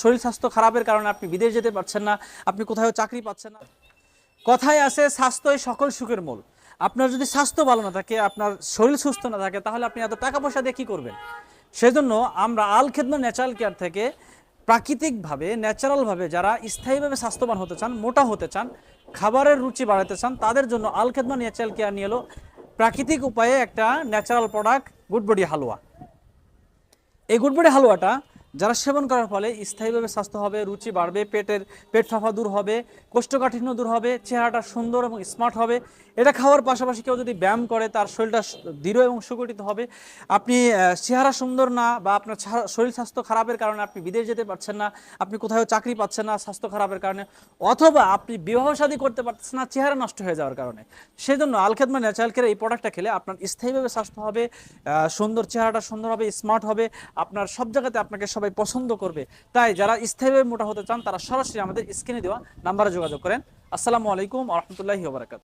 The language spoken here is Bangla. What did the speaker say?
শরীর স্বাস্থ্য খারাপের কারণে আপনি বিদেশ যেতে পারছেন না, আপনি কোথাও চাকরি পাচ্ছেন না। কথায় আছে স্বাস্থ্যই সকল সুখের মূল। আপনার যদি স্বাস্থ্য ভালো না থাকে, আপনার শরীর সুস্থ না থাকে, তাহলে আপনি এত টাকা পয়সা দিয়ে কী করবেন? সেজন্য আমরা আল খেদমা ন্যাচারাল কেয়ার থেকে প্রাকৃতিকভাবে ন্যাচারালভাবে যারা স্থায়ীভাবে স্বাস্থ্যবান হতে চান, মোটা হতে চান, খাবারের রুচি বাড়াতে চান, তাদের জন্য আল খেদমা ন্যাচারাল কেয়ার নিয়ে এলো প্রাকৃতিক উপায়ে একটা ন্যাচারাল প্রোডাক্ট গুড বডি হালুয়া। এই গুড বডি হালুয়াটা যারা সেবন করার ফলে স্থায়ীভাবে স্বাস্থ্য হবে, রুচি বাড়বে, পেট ফাঁপা দূর হবে, কোষ্ঠকাঠিন্য দূর হবে, চেহারাটা সুন্দর এবং স্মার্ট হবে। এটা খাওয়ার পাশাপাশি কেউ যদি ব্যায়াম করে তার শরীরটা দৃঢ় এবং সুগঠিত হবে। আপনি চেহারা সুন্দর না বা আপনার শরীর স্বাস্থ্য খারাপের কারণে আপনি বিদেশ যেতে পারছেন না, আপনি কোথাও চাকরি পাচ্ছেন না স্বাস্থ্য খারাপের কারণে, অথবা আপনি বিবাহ শাদী করতে পারছেন না চেহারা নষ্ট হয়ে যাওয়ার কারণে, সেজন্য আল খেদমা ন্যাচারাল কেয়ার এই প্রোডাক্টটা খেলে আপনার স্থায়ীভাবে স্বাস্থ্য হবে, সুন্দর, চেহারাটা সুন্দর হবে, স্মার্ট হবে, আপনার সব জায়গাতে আপনাকে সবাই পছন্দ করবে। তাই যারা স্থায়ীভাবে মোটা হতে চান তারা সরাসরি আমাদের স্ক্রিনে দেওয়া নাম্বারে যোগাযোগ করেন। আসসালামু আলাইকুম ওয়া রাহমাতুল্লাহি ওয়া বারাকাতুহু।